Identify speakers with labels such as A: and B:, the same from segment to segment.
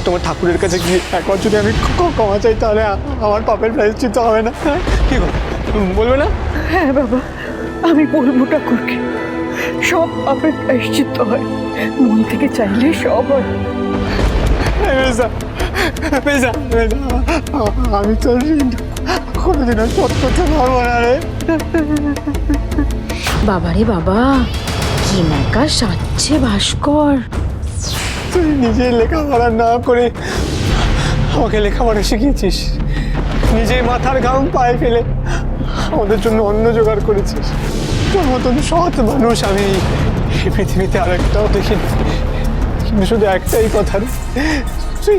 A: তোমার ঠাকুরের কাছে গিয়ে একবার যদি আমি ক্ষমা চাই তাহলে আমার পাপের প্রায়শ্চিত্ত হবে না? কি গো, বলবে না?
B: হ্যাঁ বাবা, আমি বলবো ঠাকুরকে, সব পাপের প্রায়শ্চিত্ত হয়, মন থেকে চাইলে সব হয়।
A: আমি তো কোনোদিনও শোধ করতে পারবো না রে।
C: বাবারে বাবা, কি নাকা সাজছে ভাস্কর।
A: তুই নিজে লেখাপড়া না করে আমাকে লেখাপড়া শিখিয়েছিস, নিজে মাথার ঘাম পায়ে ফেলে আমাদের জন্য অন্ন জোগাড় করেছিস। তোর মতন সৎ মানুষ আমি এই পৃথিবীতে আরেকটাও দেখিনি। কিন্তু শুধু একটাই কথা রে, তুই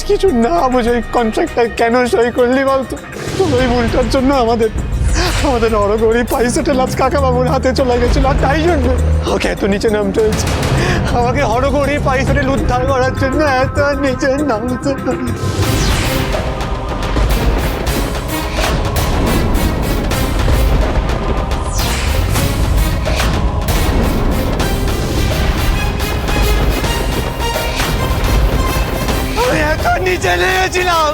A: কিছু না বুঝে ওই কন্ট্রাক্টটা কেন সই করলি বলতো? তোর ওই ভুলটার জন্য আমাদের অরগরি পয়সাটা লাজ কাকাবাবুর হাতে চলে গেছিল। আর তাই জন্য ওকে এত নিচে নামতে হয়েছে, আমাকে হরগরি পয়সাটা উদ্ধার করার জন্য এত নিচে নামতে। আমি এত নিচে নেমেছিলাম,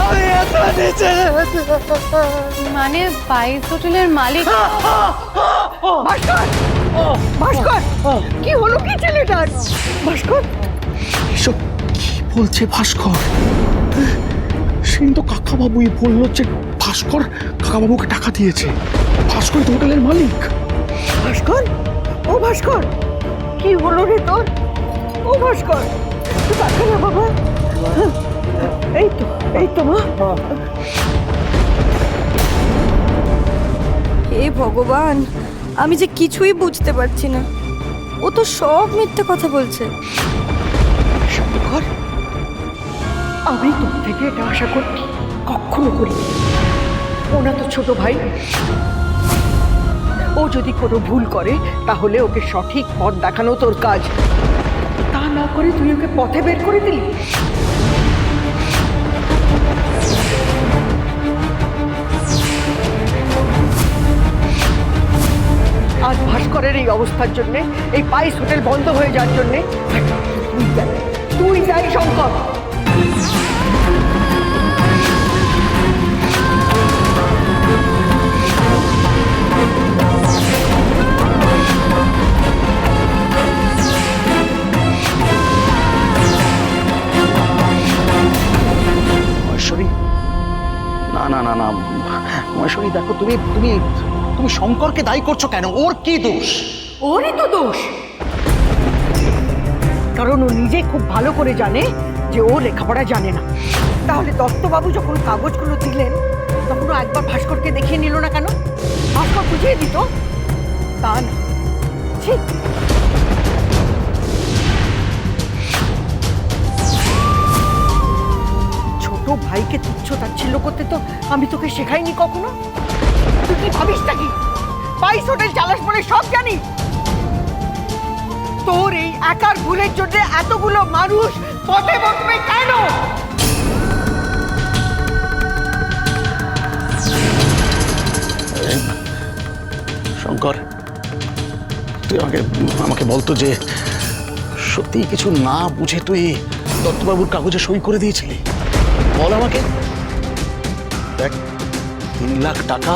A: আমি এত নিচে
D: মানে পাইস হোটেলের মালিক?
B: ভাস্কর, ভাস্কর, কি হলো কি ছেলেটার? ভাস্কর,
A: এসব কি বলছে ভাস্কর? সেই তো কাকাবাবুই বললো যে ভাস্কর কাকাবাবুকে টাকা দিয়েছে। ভাস্কর তো হোটেলের মালিক।
B: ভাস্কর, ও ভাস্কর, কি হলো রে তোর? ও ভাস্কর, তুই দেখা না বাবা। এই তো মা।
E: হে ভগবান, আমি যে কিছুই বুঝতে পারছি না। ও তো সব মিথ্যে কথা বলছে।
B: শঙ্কর, আমি তোর থেকে এটা আশা করি কখনো করি। ওনা তো ছোট ভাই, ও যদি কোনো ভুল করে তাহলে ওকে সঠিক পথ দেখানো তোর কাজ। তা না করে তুই ওকে পথে বের করে দিলি। আজ ভাস্করের এই অবস্থার জন্যে, এই পাইস হোটেল বন্ধ হয়ে যাওয়ার জন্যে তুই যাই শঙ্কর।
F: মহেশ্বরী, না না না না মহেশ্বরী, দেখো তুমি তুমি তুমি শঙ্করকে দায়ী করছো কেন? ওর কি দোষ?
B: ওরই তো দোষ, কারণ ও নিজে খুব ভালো করে জানে যে ও লেখাপড়া জানে না। তাহলে দত্তবাবু যখন কাগজগুলো দিলেন তখন ও একবার ভাস্করকে দেখিয়ে নিল না কেন? ভাস্কর বুঝিয়ে দিত, তা না। ঠিক, ছোট ভাইকে তুচ্ছ তাচ্ছিল্য করতে তো আমি তোকে শেখাইনি কখনো। তুই কি ভাবিস নাকি পাইস হোটেল চালাস বলে সব জানি? তোর এই একার ভুলের জন্য এতগুলো মানুষ পথে বসবে কেন?
F: শঙ্কর, তুই আমাকে বলতো যে সত্যি কিছু না বুঝে তুই দত্তবাবুর কাগজে সই করে দিয়েছিলি? বল আমাকে। দেখ, 3 লাখ টাকা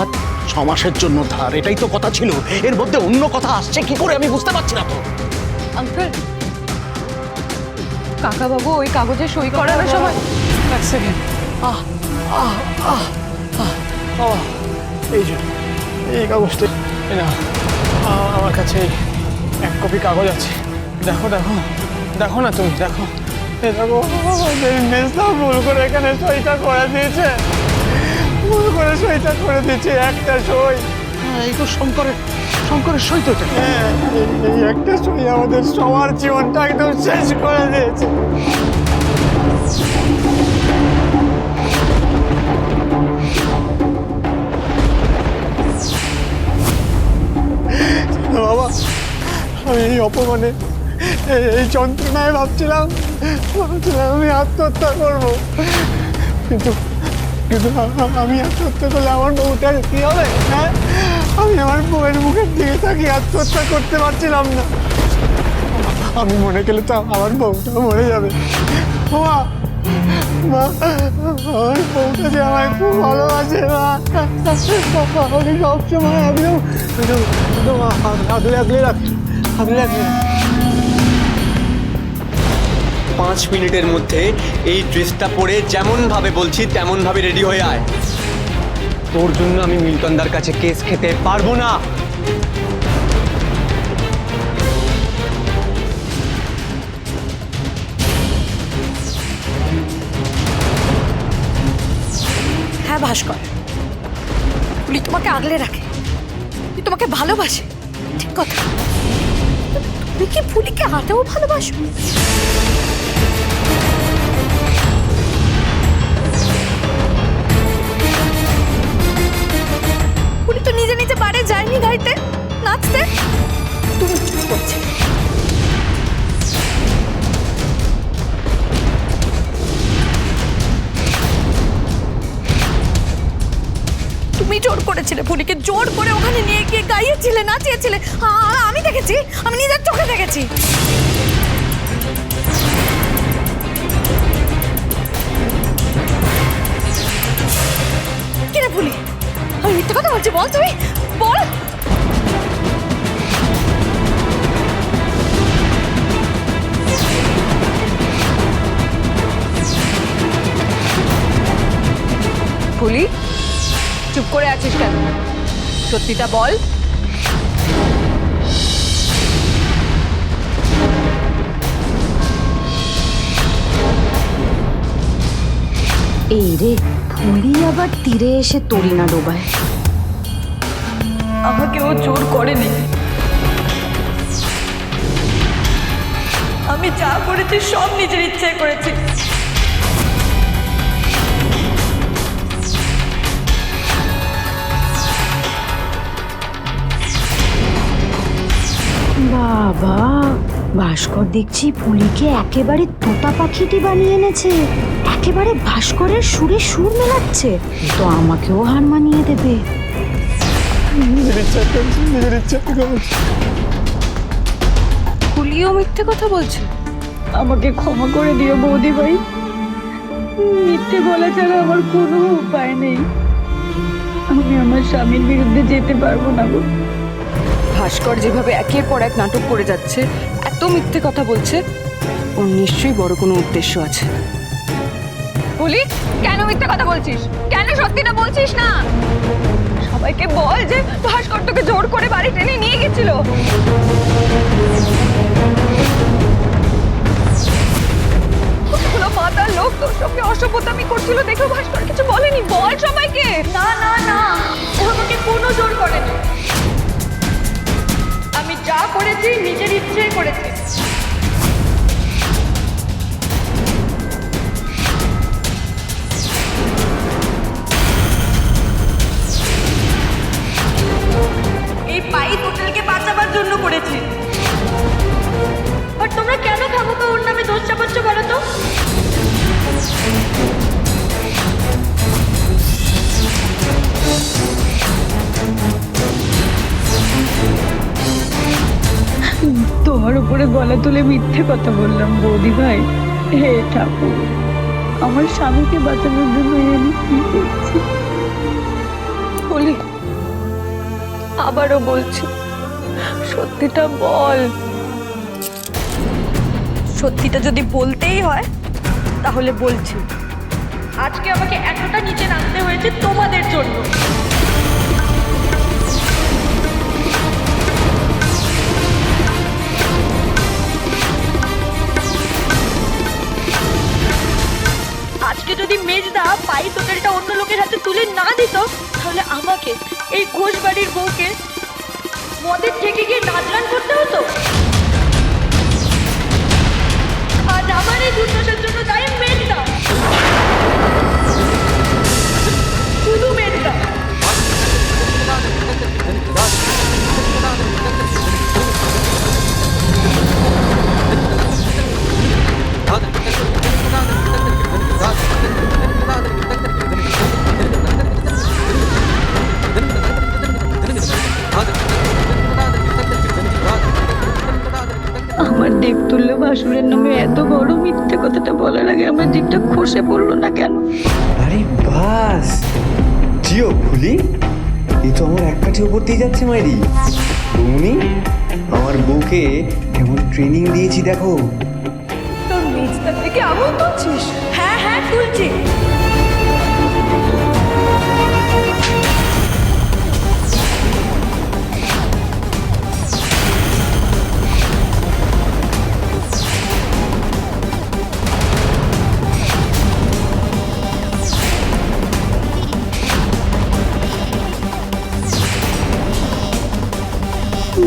F: 6 মাসের জন্য ধার, এটাই তো কথা ছিল। এর মধ্যে অন্য কথা আসছে কি করে আমি বুঝতে পারছি না তো।
D: আঙ্কেল, কাকাবাবু ওই কাগজে সই করার সময়
A: এক সেকেন্ড। এই যে এই কাগজটা না, আমার কাছে এক কপি কাগজ আছে। দেখো দেখো দেখো না, তুমি দেখো। এই দেখো, মেজদা ভুল করে এখানে সইটা করে দিয়েছে, ভুল করে সইটা করে দিয়েছে। একটা সই।
F: এই তো শঙ্করের সই তো এটা।
A: হ্যাঁ, এই একটা সই আমাদের সবার জীবনটা একদম শেষ করে দিয়েছে। বাবা, আমি এই অপমানে, এই যন্ত্রণায় ভাবছিলাম আমি আত্মহত্যা করবো। কিন্তু কিন্তু আমি আত্মহত্যা করলে আমার বউটার কি হবে? হ্যাঁ, আমি আমার বউয়ের মুখের দিকে তাকিয়ে আত্মহত্যা করতে পারছিলাম না। আমি মনে গেলে তো আমার বউটা মরে যাবে। বাবা, মা আমার বউটা যে আমায় খুব ভালোবাসে মা, আমাকে সবসময় একদম একদম আগলে আগলে রাখছে, আগলে আগলে।
G: 5 মিনিটের মধ্যে এই ড্রেসটা পরে যেমন ভাবে বলছি তেমন ভাবে রেডি হয়ে আয়। তোর জন্য আমি মিল্টনদার কাছে কেস খেতে পারবো না।
E: হ্যাঁ ভাস্কর, পুলি তোমাকে আগলে রাখে, পুলি তোমাকে ভালোবাসে, ঠিক কথা। তুমি কি পুলিকে আদৌ ভালোবাসো? পুলি তো নিজে নিজে বাড়ি যায়নি গাইতে, নাচতে, তুমি চুপ করছে। তুমি জোর করেছিলে পুলিকে, জোর করে ওখানে নিয়ে গিয়ে গাইয়েছিলে, নাচিয়েছিলে। আমি দেখেছি, আমি নিজের চোখে দেখেছি। কিরে পুলি, আমি মিথ্যে কথা বলছি? বল তুই, বল।
D: ফুলি, চুপ করে আছিস কেন? সত্যিটা বল।
C: এই রে, ফুলি আবার তীরে এসে তরি না ডোবায়।
E: আমাকে ও জোর করেনি, আমি যা করেছি সব নিজের ইচ্ছায় করেছি।
C: বাবা, ভাস্কর দেখছি পুলিকে একেবারে তোতা পাখিটি বানিয়ে এনেছে, একেবারে ভাস্করের সুরে সুর মেলাচ্ছে। তো আমাকেও হার মানিয়ে দেবে।
A: নিজের ইচ্ছা করছি, নিজের ইচ্ছা করছি।
D: ফুলিও মিথ্যে কথা বলছে।
E: আমাকে ক্ষমা করে দিও বৌদি ভাই, মিথ্যে বলা ছাড়া আমার কোনো উপায় নেই। আমি আমার স্বামীর বিরুদ্ধে যেতে পারবো না গো।
D: ভাস্কর যেভাবে একের পর এক নাটক করে যাচ্ছে, এত মিথ্যে কথা বলছে, ওর নিশ্চয়ই বড় কোনো উদ্দেশ্য আছে। বলি, কেন মিথ্যে কথা বলছিস? কেন সত্যিটা বলছিস না? সবাইকে বল যে ভাস্কর তোকে জোর করে বাড়ি টেনে নিয়ে গেছিল। কতগুলো মাতার লোক তোর সঙ্গে অসভ্যতামি করছিল, দেখো ভাস্কর কিছু বলেনি। বল সবাইকে।
E: না না না, ও আমাকে কোনো জোর করেনি। আমি যা করেছি নিজের ইচ্ছেই করেছি। এই পাইপ হোটেলকে বাঁচাবার জন্য করেছি। আর তোমরা কেন খামোকা ওর নামে দোষ চাপাচ্ছ বলো তো? তোমার উপরে গলা তুলে মিথ্যে কথা বললাম বৌদি ভাই। হে ঠাকুর, আমার স্বামীকে বাঁচানোর জন্য আমি কি করছি? বলি, আবারও বলছি, সত্যিটা বল। সত্যিটা যদি বলতেই হয় তাহলে বলছি, আজকে আমাকে এতটা নিচে নামতে হয়েছে তোমাদের জন্য। আজকে যদি মেজদা পাইপ হোটেলটা অন্য লোকের হাতে তুলে না দিত, তাহলে আমাকে, এই ঘোষ বাড়ির বউকে, মদের থেকে গিয়ে নাচগান করতে হতো। আজ আমার এই দুর্দশার জন্য দায়ী মেজদা, শুধু মেজদা। আমার দেবতুল্য ভাসুরের নামে এত বড় মিথ্যে কথাটা বলার আগে আমার জিভটা খসে পড়লো না কেন?
H: আরে বাস জিও ফুলি, এই তো আমার এক কাঠি উপর দিয়ে যাচ্ছে মাইরি। বৌনি, আমার বউকে কেমন ট্রেনিং দিয়েছি দেখো।
D: তোর নিচটার থেকে আঙুল তুলছিস?
B: হ্যাঁ হ্যাঁ তুলছি।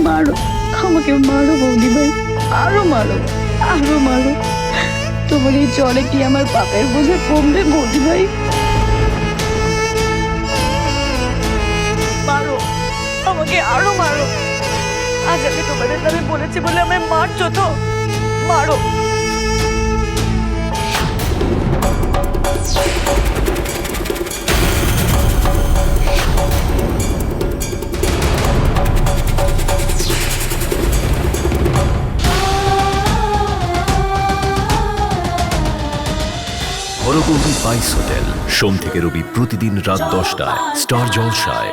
E: মারো, আমাকে মারো বৌদি ভাই, আরো মারো, আরো মারো। তোমার এই চলে কি আমার পাপের বোঝা কমবে বৌদি ভাই? মারো, আমাকে আরো মারো। আজ আমি তোমাদের নামে বলেছি বলে আমায় মারছো তো? মারো।
I: হরগৌরী বাইস হোটেল, সোম থেকে রবি প্রতিদিন রাত 10টায় স্টার জলসায়।